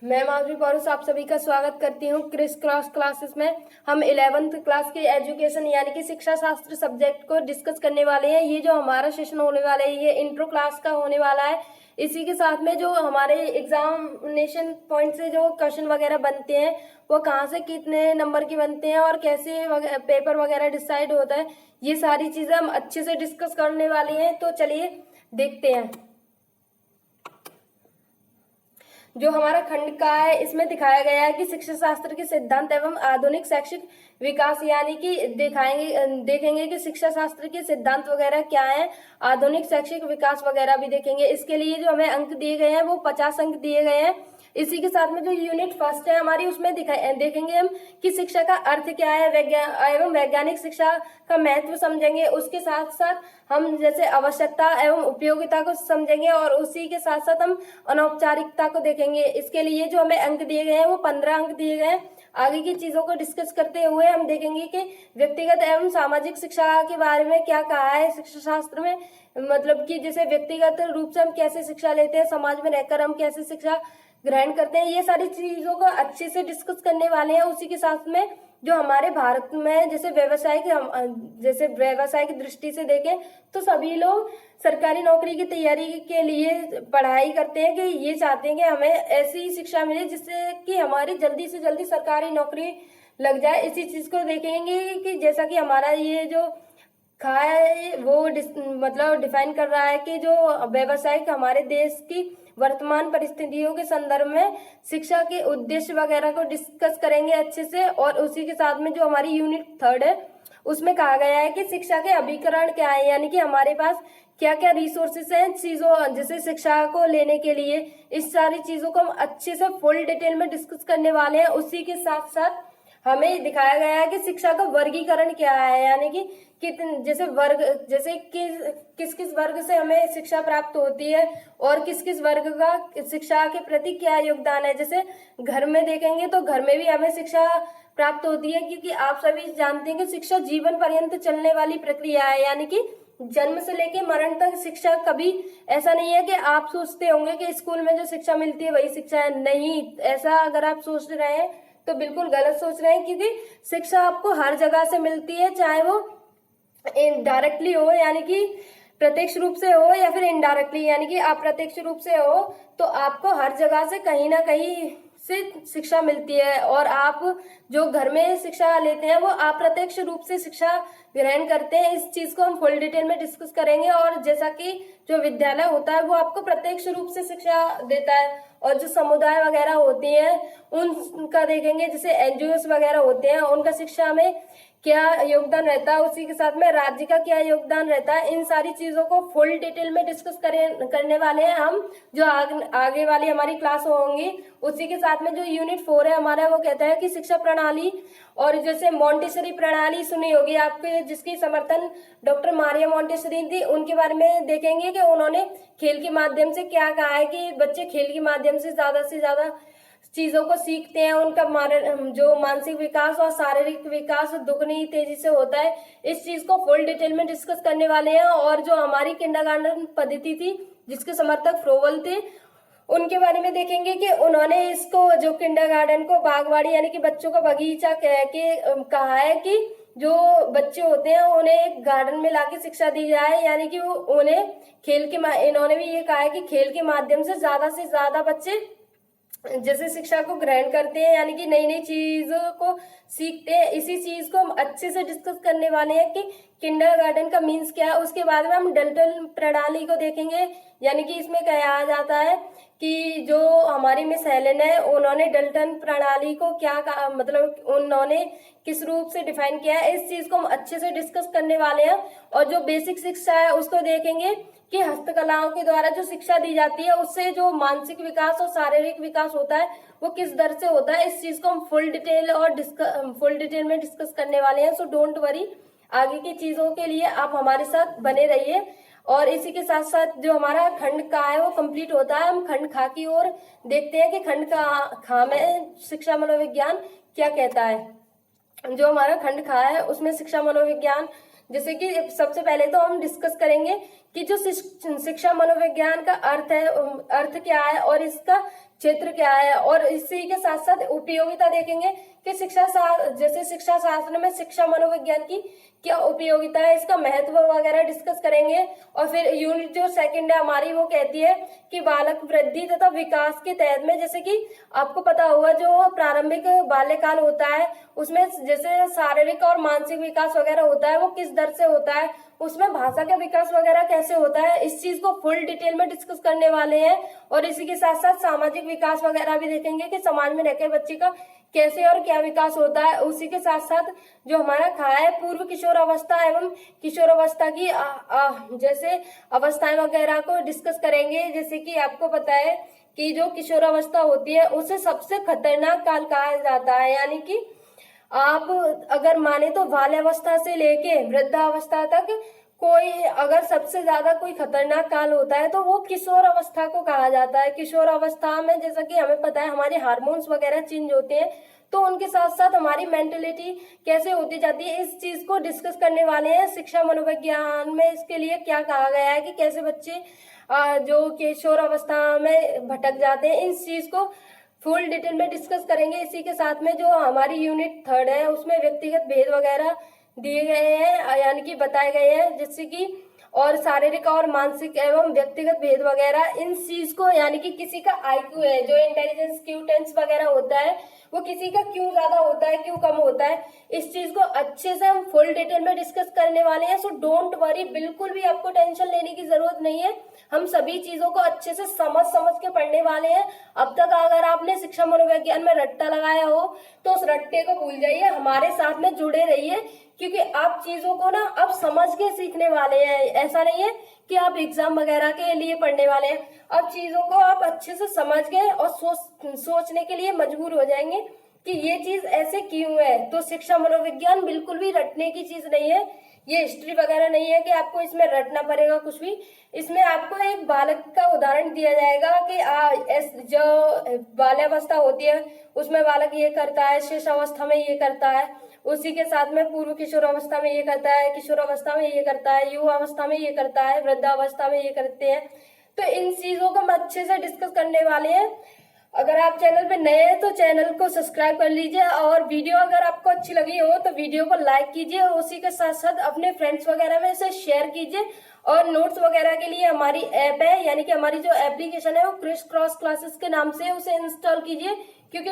मैं माधुरी पौरुष आप सभी का स्वागत करती हूँ क्रिस क्रॉस क्लासेस में। हम 11th क्लास के एजुकेशन यानी कि शिक्षा शास्त्र सब्जेक्ट को डिस्कस करने वाले हैं। ये जो हमारा सेशन होने वाला है ये इंट्रो क्लास का होने वाला है। इसी के साथ में जो हमारे एग्जामिनेशन पॉइंट से जो क्वेश्चन वगैरह बनते हैं वो कहाँ से कितने नंबर के बनते हैं और कैसे पेपर वगैरह डिसाइड होता है, ये सारी चीजें हम अच्छे से डिस्कस करने वाले हैं। तो चलिए देखते हैं। जो हमारा खंड का है इसमें दिखाया गया है कि शिक्षा शास्त्र के सिद्धांत एवं आधुनिक शैक्षिक विकास, यानी कि देखेंगे कि शिक्षा शास्त्र के सिद्धांत वगैरह क्या है, आधुनिक शैक्षिक विकास वगैरह भी देखेंगे। इसके लिए जो हमें अंक दिए गए हैं वो 50 अंक दिए गए हैं। इसी के साथ में जो यूनिट फर्स्ट है हमारी उसमें देखेंगे हम कि शिक्षा का अर्थ क्या है, एवं वैज्ञानिक शिक्षा का महत्व समझेंगे। उसके साथ साथ हम जैसे आवश्यकता एवं उपयोगिता को समझेंगे और उसी के साथ साथ हम अनौपचारिकता को देखेंगे। इसके लिए जो हमें अंक दिए गए हैं वो 15 अंक दिए गए हैं। आगे की चीजों को डिस्कस करते हुए हम देखेंगे कि व्यक्तिगत एवं सामाजिक शिक्षा के बारे में क्या कहा है शिक्षा शास्त्र में, मतलब कि जैसे व्यक्तिगत रूप से हम कैसे शिक्षा लेते हैं, समाज में रहकर हम कैसे शिक्षा ग्रहण करते हैं, ये सारी चीजों को अच्छे से डिस्कस करने वाले हैं। उसी के साथ में जो हमारे भारत में जैसे व्यवसायिक दृष्टि से देखें तो सभी लोग सरकारी नौकरी की तैयारी के लिए पढ़ाई करते हैं कि ये चाहते हैं कि हमें ऐसी शिक्षा मिले जिससे कि हमारी जल्दी से जल्दी सरकारी नौकरी लग जाए। इसी चीज को देखेंगे कि जैसा कि हमारा ये जो खा है वो मतलब डिफाइन कर रहा है कि जो व्यवसायिक हमारे देश की वर्तमान परिस्थितियों के संदर्भ में शिक्षा के उद्देश्य वगैरह को डिस्कस करेंगे अच्छे से। और उसी के साथ में जो हमारी यूनिट थर्ड है उसमें कहा गया है कि शिक्षा के अभिकरण क्या है, यानी कि हमारे पास क्या क्या रिसोर्सेस हैं चीजों जैसे शिक्षा को लेने के लिए। इस सारी चीजों को हम अच्छे से फुल डिटेल में डिस्कस करने वाले हैं। उसी के साथ साथ हमें दिखाया गया है कि शिक्षा का वर्गीकरण क्या है, यानी कि किस किस वर्ग से हमें शिक्षा प्राप्त होती है और किस किस वर्ग का शिक्षा के प्रति क्या योगदान है। जैसे घर में देखेंगे तो घर में भी हमें शिक्षा प्राप्त होती है, क्योंकि आप सभी जानते हैं कि शिक्षा जीवन पर्यंत चलने वाली प्रक्रिया है, यानी कि जन्म से लेके मरण तक शिक्षा कभी ऐसा नहीं है कि आप सोचते होंगे कि स्कूल में जो शिक्षा मिलती है वही शिक्षा है। नहीं, ऐसा अगर आप सोच रहे हैं तो बिल्कुल गलत सोच रहे हैं, क्योंकि शिक्षा आपको हर जगह से मिलती है, चाहे वो डायरेक्टली हो यानी कि प्रत्यक्ष रूप से हो या फिर इनडायरेक्टली यानी कि अप्रत्यक्ष रूप से हो, तो आपको हर जगह से कहीं ना कहीं से शिक्षा मिलती है। और आप जो घर में शिक्षा लेते हैं वो अप्रत्यक्ष रूप से शिक्षा ग्रहण करते हैं। इस चीज को हम फुल डिटेल में डिस्कस करेंगे। और जैसा कि जो विद्यालय होता है वो आपको प्रत्यक्ष रूप से शिक्षा देता है, और जो समुदाय वगैरह होती हैं उनका देखेंगे, जैसे एनजीओ वगैरह होते हैं उनका शिक्षा में क्या योगदान रहता है, उसी के साथ में राज्य का क्या योगदान रहता है। इन सारी चीजों को फुल डिटेल में डिस्कस करने वाले हैं हम, जो आगे वाली हमारी क्लास होंगी। उसी के साथ में जो यूनिट 4 है हमारा वो कहता है कि शिक्षा प्रणाली, और जैसे मॉन्टेसरी प्रणाली सुनी होगी आपके, जिसकी समर्थन डॉक्टर मारिया मॉन्टेसरी थी, उनके बारे में देखेंगे कि उन्होंने खेल के माध्यम से क्या कहा है कि बच्चे खेल के माध्यम से ज्यादा चीजों को सीखते हैं। उनका जो मानसिक विकास और शारीरिक विकास दुगनी तेजी से होता है। इस चीज को फुल डिटेल में डिस्कस करने वाले हैं। और जो हमारी किंडरगार्टन पद्धति थी जिसके समर्थक फ्रोवल थे, उनके बारे में देखेंगे कि उन्होंने इसको जो किंडरगार्टन को बागवाड़ी यानी कि बच्चों का बगीचा कह के कहा है कि जो बच्चे होते हैं उन्हें एक गार्डन में लाके शिक्षा दी जाए, यानी कि उन्हें इन्होंने भी ये कहा है कि खेल के माध्यम से ज्यादा बच्चे जैसे शिक्षा को ग्रहण करते हैं, यानी कि नई नई चीजों को सीखते हैं। इसी चीज को हम अच्छे से डिस्कस करने वाले हैं कि किंडरगार्टन का मीन्स क्या है। उसके बाद में हम डल्टन प्रणाली को देखेंगे, यानी कि इसमें कहा जाता है कि जो हमारी मिस हेलेन है उन्होंने डल्टन प्रणाली को क्या कहा, मतलब उन्होंने किस रूप से डिफाइन किया है। इस चीज को हम अच्छे से डिस्कस करने वाले हैं। और जो बेसिक शिक्षा है उसको देखेंगे कि हस्तकलाओं के द्वारा जो शिक्षा दी जाती है उससे जो मानसिक विकास और शारीरिक विकास होता है वो किस दर से होता है। इस चीज को हम फुल डिटेल में डिस्कस करने वाले हैं। सो डोंट वरी, आगे की चीजों के लिए आप हमारे साथ बने रहिए। और इसी के साथ साथ जो हमारा खंड का है वो कंप्लीट होता है। हम खंड खा की ओर देखते हैं कि खंड खा में शिक्षा मनोविज्ञान क्या कहता है। जो हमारा खंड खा है उसमें शिक्षा मनोविज्ञान, जैसे कि सबसे पहले तो हम डिस्कस करेंगे कि जो शिक्षा मनोविज्ञान का अर्थ क्या है और इसका क्षेत्र क्या है, और इसी के साथ साथ उपयोगिता देखेंगे कि जैसे शिक्षा शास्त्र में शिक्षा मनोविज्ञान की क्या उपयोगिता है, इसका महत्व वगैरह डिस्कस करेंगे। और फिर यूनिट जो सेकंड है हमारी, वो कहती है कि बालक वृद्धि तथा विकास के तहत में, जैसे कि आपको पता होगा जो प्रारंभिक बाल्यकाल होता है उसमें जैसे शारीरिक और मानसिक विकास वगैरह होता है वो किस दर से होता है, उसमें भाषा का विकास वगैरह कैसे होता है, इस चीज को फुल डिटेल में डिस्कस करने वाले हैं। और इसी के साथ साथ सामाजिक विकास वगैरह भी देखेंगे कि समाज में रहकर बच्चे का कैसे और क्या विकास होता है। उसी के साथ साथ जो हमारा खाया है पूर्व किशोर अवस्था एवं किशोर अवस्था की जैसे अवस्थाएं वगैरह को डिस्कस करेंगे। जैसे कि आपको पता है कि जो किशोर अवस्था होती है उसे सबसे खतरनाक काल कहा जाता है, यानी कि आप अगर माने तो बाल्यावस्था से लेके वृद्धावस्था तक कोई अगर सबसे ज्यादा कोई खतरनाक काल होता है तो वो किशोर अवस्था को कहा जाता है। किशोर अवस्था में जैसा कि हमें पता है हमारे हार्मोन्स वगैरह चेंज होते हैं, तो उनके साथ साथ हमारी मेंटेलिटी कैसे होती जाती है, इस चीज को डिस्कस करने वाले हैं। शिक्षा मनोविज्ञान में इसके लिए क्या कहा गया है कि कैसे बच्चे जो किशोर अवस्था में भटक जाते हैं, इस चीज को फुल डिटेल में डिस्कस करेंगे। इसी के साथ में जो हमारी यूनिट थर्ड है उसमें व्यक्तिगत भेद वगैरह दिए गए हैं, यानी कि बताए गए हैं, जैसे कि और शारीरिक और मानसिक एवं व्यक्तिगत भेद वगैरह, इन चीज को यानी कि किसी का आईक्यू है जो इंटेलिजेंस क्यूटेंस वगैरह होता है वो किसी का क्यों ज्यादा होता है क्यों कम होता है, इस चीज को अच्छे से हम फुल डिटेल में डिस्कस करने वाले हैं। सो डोंट वरी, बिल्कुल भी आपको टेंशन लेने की जरूरत नहीं है, हम सभी चीजों को अच्छे से समझ के पढ़ने वाले हैं। अब तक अगर आपने शिक्षा मनोविज्ञान में रट्टा लगाया हो तो उस रट्टे को भूल जाइए, हमारे साथ में जुड़े रहिए, क्योंकि आप चीजों को ना अब समझ के सीखने वाले हैं। ऐसा नहीं है कि आप एग्जाम वगैरह के लिए पढ़ने वाले हैं, अब चीजों को आप अच्छे से समझ गए और सोचने के लिए मजबूर हो जाएंगे कि ये चीज ऐसे क्यों है। तो शिक्षा मनोविज्ञान बिल्कुल भी रटने की चीज नहीं है, ये हिस्ट्री वगैरह नहीं है कि आपको इसमें रटना पड़ेगा कुछ भी। इसमें आपको एक बालक का उदाहरण दिया जाएगा कि जो बाल्यावस्था होती है उसमें बालक ये करता है, शेष अवस्था में ये करता है, उसी के साथ में पूर्व किशोर अवस्था में ये करता है, किशोर अवस्था में ये करता है, युवा अवस्था में ये करता है, वृद्धावस्था में ये करते हैं। तो इन चीजों को हम अच्छे से डिस्कस करने वाले हैं। अगर आप चैनल पे नए हैं तो चैनल को सब्सक्राइब कर लीजिए, और वीडियो अगर आपको अच्छी लगी हो तो वीडियो को लाइक कीजिए, और उसी के साथ साथ अपने फ्रेंड्स वगैरह में इसे शेयर कीजिए। और नोट्स वगैरह के लिए हमारी ऐप है, यानी कि हमारी जो एप्लीकेशन है वो क्रिस क्रॉस क्लासेस के नाम से, उसे इंस्टॉल कीजिए, क्योंकि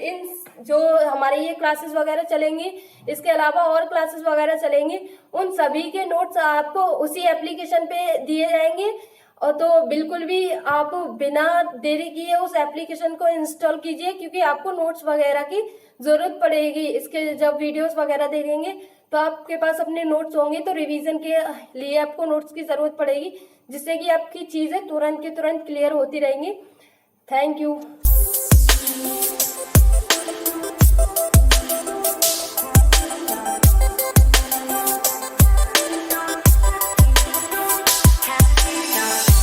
इन जो हमारी ये क्लासेस वगैरह चलेंगी, इसके अलावा और क्लासेस वगैरह चलेंगी, उन सभी के नोट्स आपको उसी एप्लीकेशन पे दिए जाएंगे। और तो बिल्कुल भी आप बिना देरी किए उस एप्लीकेशन को इंस्टॉल कीजिए, क्योंकि आपको नोट्स वगैरह की जरूरत पड़ेगी। इसके जब वीडियोस वगैरह देखेंगे तो आपके पास अपने नोट्स होंगे, तो रिवीजन के लिए आपको नोट्स की जरूरत पड़ेगी, जिससे कि आपकी चीजें तुरंत की तुरंत क्लियर होती रहेंगी। Thank you.